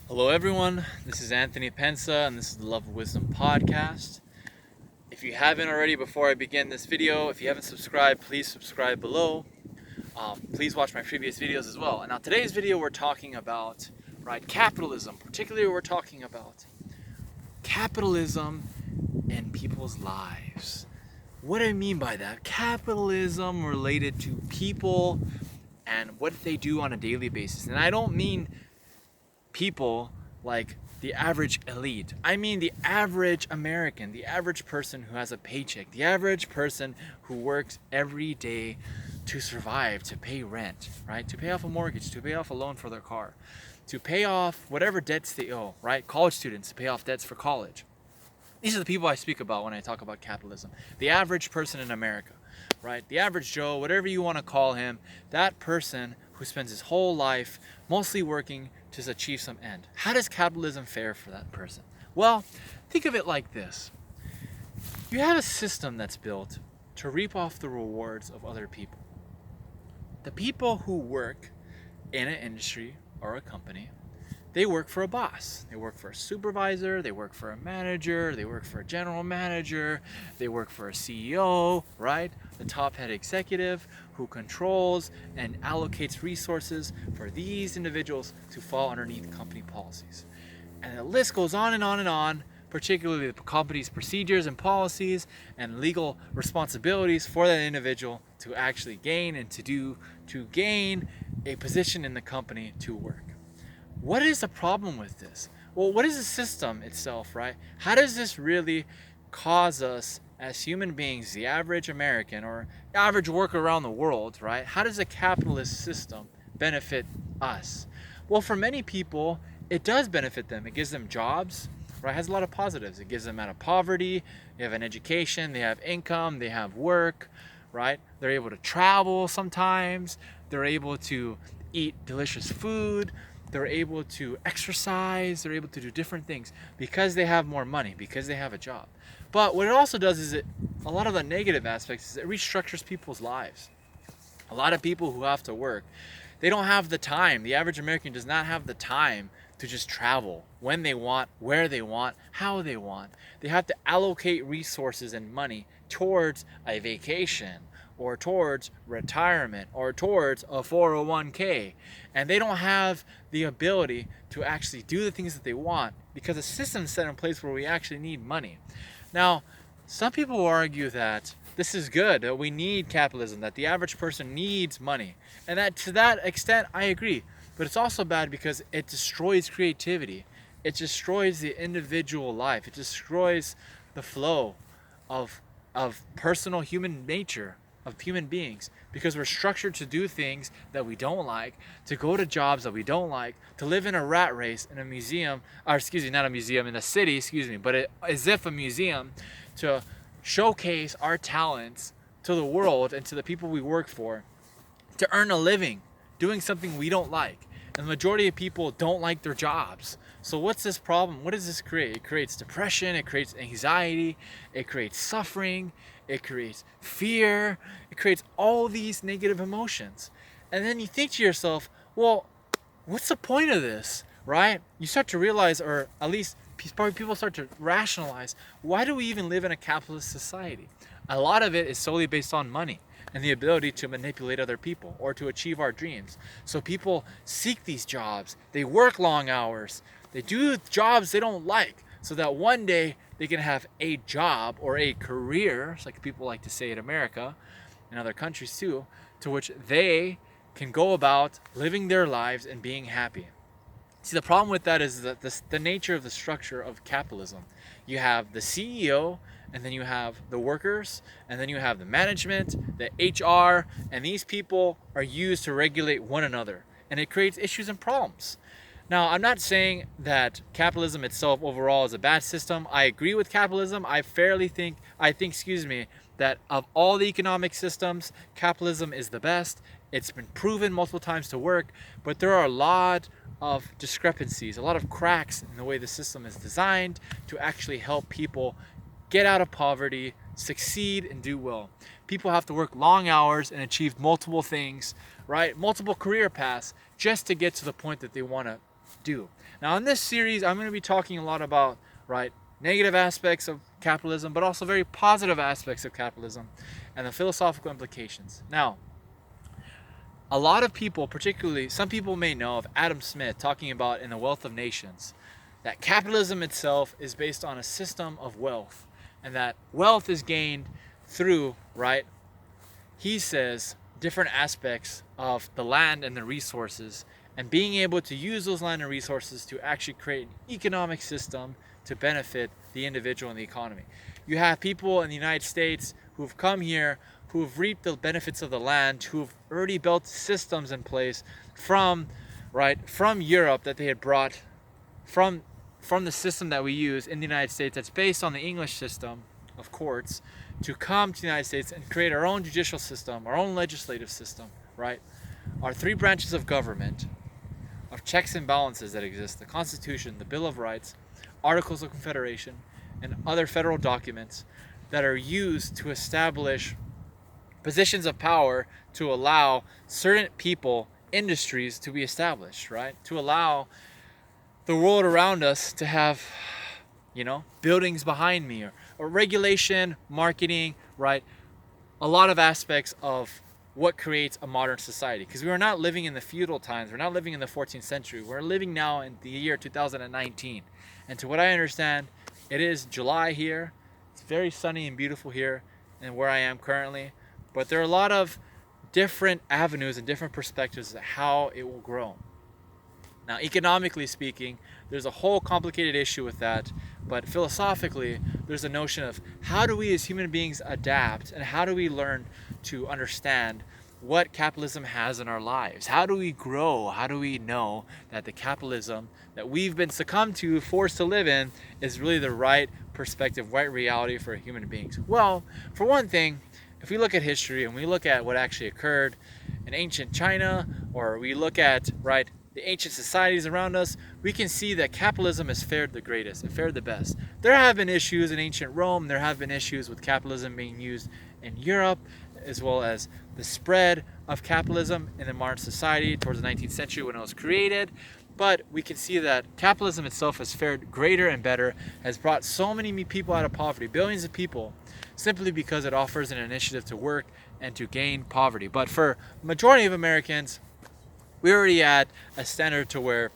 Hello, everyone. This is Anthony Pensa, and this is the Love of Wisdom podcast. If you haven't already, before I begin this video, if you haven't subscribed, please subscribe below. Please watch my previous videos as well. And now, today's video, we're talking about capitalism. Particularly, we're talking about capitalism in people's lives. What do I mean by that? Capitalism related to people and what they do on a daily basis. And I don't mean people like the average elite. I mean the average American, the average person who has a paycheck, the average person who works every day to survive, to pay rent, right? To pay off a mortgage, to pay off a loan for their car, to pay off whatever debts they owe, right? College students to pay off debts for college. These are the people I speak about when I talk about capitalism. The average person in America, right? The average Joe, whatever you want to call him, that person who spends his whole life mostly working to achieve some end. How does capitalism fare for that person? Well, think of it like this. You have a system that's built to reap off the rewards of other people. The people who work in an industry or a company, they work for a boss. They work for a supervisor, they work for a manager, they work for a general manager, they work for a CEO, right? The top head executive who controls and allocates resources for these individuals to fall underneath company policies. And the list goes on and on and on, particularly the company's procedures and policies and legal responsibilities for that individual to actually gain and to gain a position in the company to work. What is the problem with this? Well, what is the system itself, right? How does this really cause us as human beings, the average American or average worker around the world, right? How does a capitalist system benefit us? Well, for many people, it does benefit them. It gives them jobs, right? It has a lot of positives. It gives them out of poverty. They have an education, they have income, they have work, right? They're able to travel sometimes. They're able to eat delicious food. They're able to exercise, they're able to do different things because they have more money, because they have a job. But what it also does is a lot of the negative aspects is it restructures people's lives. A lot of people who have to work, they don't have the time. The average American does not have the time to just travel when they want, where they want, how they want. They have to allocate resources and money towards a vacation or towards retirement or towards a 401k. And they don't have the ability to actually do the things that they want because the system's set in place where we actually need money. Now, some people will argue that this is good, that we need capitalism, that the average person needs money. And that to that extent, I agree. But it's also bad because it destroys creativity. It destroys the individual life. It destroys the flow of personal human nature, of human beings, because we're structured to do things that we don't like, to go to jobs that we don't like, to live in a rat race in a museum, or not a museum, in a city, but as if a museum, to showcase our talents to the world and to the people we work for, to earn a living doing something we don't like. And the majority of people don't like their jobs. So what's this problem? What does this create? It creates depression, it creates anxiety, it creates suffering, it creates fear, it creates all these negative emotions. And then you think to yourself, well, what's the point of this, right? You start to realize, or at least people start to rationalize, why do we even live in a capitalist society? A lot of it is solely based on money and the ability to manipulate other people or to achieve our dreams. So people seek these jobs, they work long hours, they do jobs they don't like, so that one day they can have a job or a career, it's like people like to say in America and other countries too, to which they can go about living their lives and being happy. See, the problem with that is that the nature of the structure of capitalism. You have the CEO, and then you have the workers, and then you have the management, the HR, and these people are used to regulate one another, and it creates issues and problems. Now, I'm not saying that capitalism itself overall is a bad system. I agree with capitalism. I think, that of all the economic systems, capitalism is the best. It's been proven multiple times to work, but there are a lot of discrepancies, a lot of cracks in the way the system is designed to actually help people get out of poverty, succeed, and do well. People have to work long hours and achieve multiple things, right? Multiple career paths just to get to the point that they want to do. Now in this series, I'm going to be talking a lot about, right, negative aspects of capitalism, but also very positive aspects of capitalism and the philosophical implications. Now, a lot of people, particularly some people may know of Adam Smith talking about in The Wealth of Nations that capitalism itself is based on a system of wealth, and that wealth is gained through, right, he says, different aspects of the land and the resources, and being able to use those land and resources to actually create an economic system to benefit the individual and the economy. You have people in the United States who've come here, who've reaped the benefits of the land, who've already built systems in place from, right, from Europe that they had brought from the system that we use in the United States that's based on the English system of courts, to come to the United States and create our own judicial system, our own legislative system, right? Our three branches of government, of checks and balances that exist, the Constitution, the Bill of Rights, Articles of Confederation, and other federal documents that are used to establish positions of power to allow certain people, industries to be established, right? To allow the world around us to have, buildings behind me, or regulation, marketing, right? A lot of aspects of what creates a modern society. Because we are not living in the feudal times. We're not living in the 14th century. We're living now in the year 2019. And to what I understand, it is July here. It's very sunny and beautiful here and where I am currently. But there are a lot of different avenues and different perspectives of how it will grow. Now, economically speaking, there's a whole complicated issue with that, but philosophically, there's a notion of how do we as human beings adapt, and how do we learn to understand what capitalism has in our lives? How do we grow? How do we know that the capitalism that we've been succumbed to, forced to live in, is really the right perspective, right reality for human beings? Well, for one thing, if we look at history and we look at what actually occurred in ancient China, or we look at, right, the ancient societies around us, we can see that capitalism has fared the greatest and fared the best. There have been issues in ancient Rome, there have been issues with capitalism being used in Europe, as well as the spread of capitalism in the modern society towards the 19th century when it was created. But we can see that capitalism itself has fared greater and better, has brought so many people out of poverty, billions of people, simply because it offers an initiative to work and to gain poverty. But for the majority of Americans, we're already at a standard to where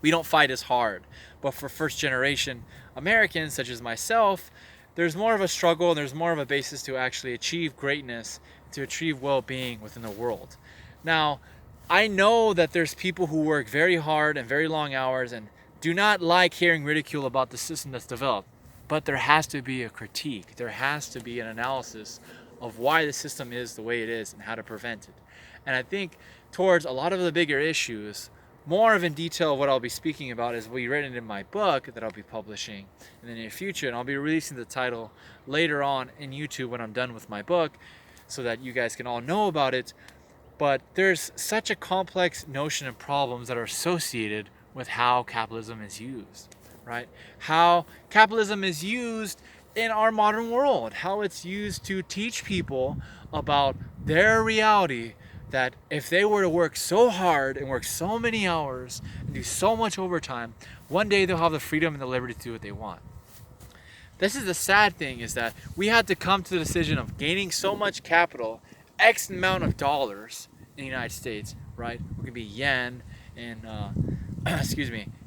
we don't fight as hard. But for first generation Americans, such as myself, there's more of a struggle and there's more of a basis to actually achieve greatness, to achieve well-being within the world. Now, I know that there's people who work very hard and very long hours and do not like hearing ridicule about the system that's developed. But there has to be a critique. There has to be an analysis of why the system is the way it is and how to prevent it. And I think towards a lot of the bigger issues, more of in detail what I'll be speaking about is will be written in my book that I'll be publishing in the near future, and I'll be releasing the title later on in YouTube when I'm done with my book so that you guys can all know about it. But there's such a complex notion and problems that are associated with how capitalism is used, right? How capitalism is used in our modern world, how it's used to teach people about their reality, that if they were to work so hard and work so many hours and do so much overtime, one day they'll have the freedom and the liberty to do what they want. This is the sad thing, is that we had to come to the decision of gaining so much capital, X amount of dollars in the United States, right? It could be yen and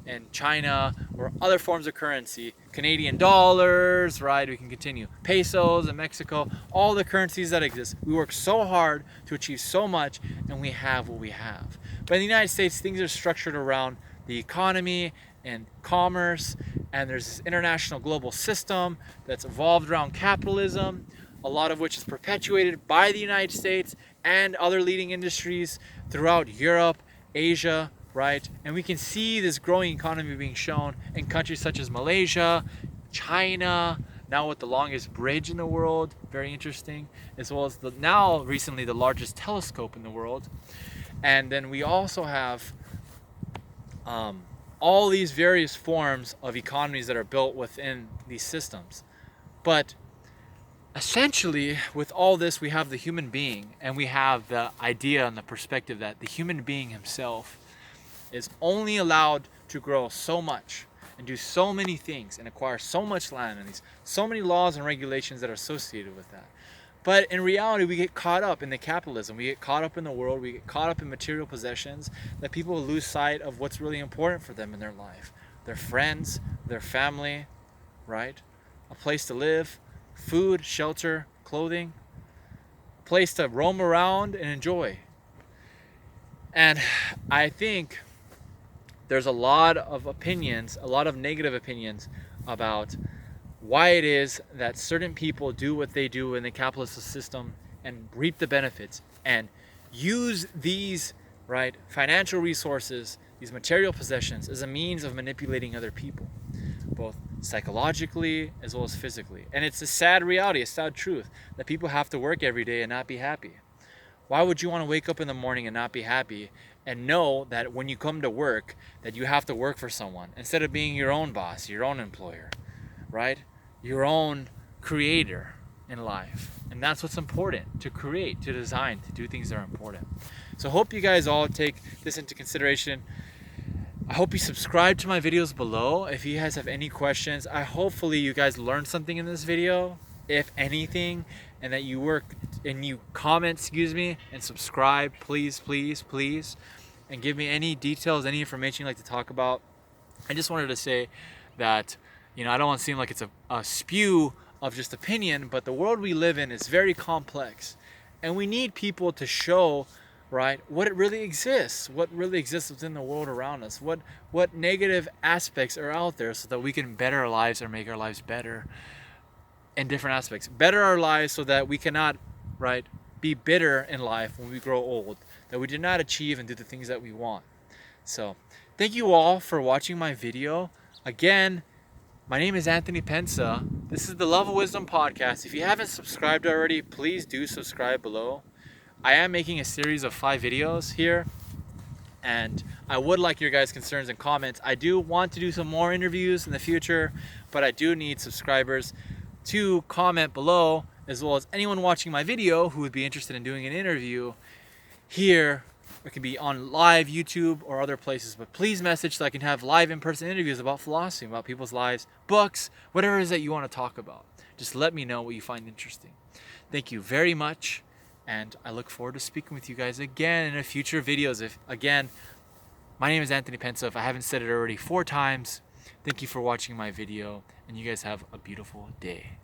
in China, or other forms of currency, Canadian dollars, right? We can continue. Pesos in Mexico, all the currencies that exist. We work so hard to achieve so much, and we have what we have. But in the United States, things are structured around the economy and commerce, and there's this international global system that's evolved around capitalism, a lot of which is perpetuated by the United States and other leading industries throughout Europe, Asia, right? And we can see this growing economy being shown in countries such as Malaysia, China, now with the longest bridge in the world, very interesting, as well as now recently the largest telescope in the world. And then we also have all these various forms of economies that are built within these systems. But essentially, with all this, we have the human being, and we have the idea and the perspective that the human being himself is only allowed to grow so much and do so many things and acquire so much land, and these so many laws and regulations that are associated with that. But in reality, we get caught up in the capitalism. We get caught up in the world. We get caught up in material possessions that people lose sight of what's really important for them in their life. Their friends, their family, right? A place to live, food, shelter, clothing, a place to roam around and enjoy. And I think there's a lot of opinions, a lot of negative opinions about why it is that certain people do what they do in the capitalist system and reap the benefits and use these, right, financial resources, these material possessions, as a means of manipulating other people, both psychologically as well as physically. And it's a sad reality, a sad truth, that people have to work every day and not be happy. Why would you want to wake up in the morning and not be happy and know that when you come to work that you have to work for someone instead of being your own boss, your own employer, right? Your own creator in life? And that's what's important, to create, to design, to do things that are important. So I hope you guys all take this into consideration. I hope you subscribe to my videos below. If you guys have any questions, hopefully you guys learned something in this video, if anything, and that you comment, and subscribe, please, and give me any details, any information you'd like to talk about. I just wanted to say that, I don't want to seem like it's a spew of just opinion, but the world we live in is very complex, and we need people to show, right, what it really exists, what really exists within the world around us, what negative aspects are out there, so that we can better our lives or make our lives better in different aspects. Better our lives so that we cannot, right, be bitter in life when we grow old, that we did not achieve and do the things that we want. So thank you all for watching my video. Again, my name is Anthony Pensa. This is the Love of Wisdom podcast. If you haven't subscribed already, please do subscribe below. I am making a series of 5 videos here, and I would like your guys' concerns and comments. I do want to do some more interviews in the future, but I do need subscribers to comment below, as well as anyone watching my video who would be interested in doing an interview here. It can be on live YouTube or other places, but please message so I can have live in-person interviews about philosophy, about people's lives, books, whatever it is that you want to talk about. Just let me know what you find interesting. Thank you very much, and I look forward to speaking with you guys again in future videos. Again, my name is Anthony Pensa. If I haven't said it already 4 times, thank you for watching my video, and you guys have a beautiful day.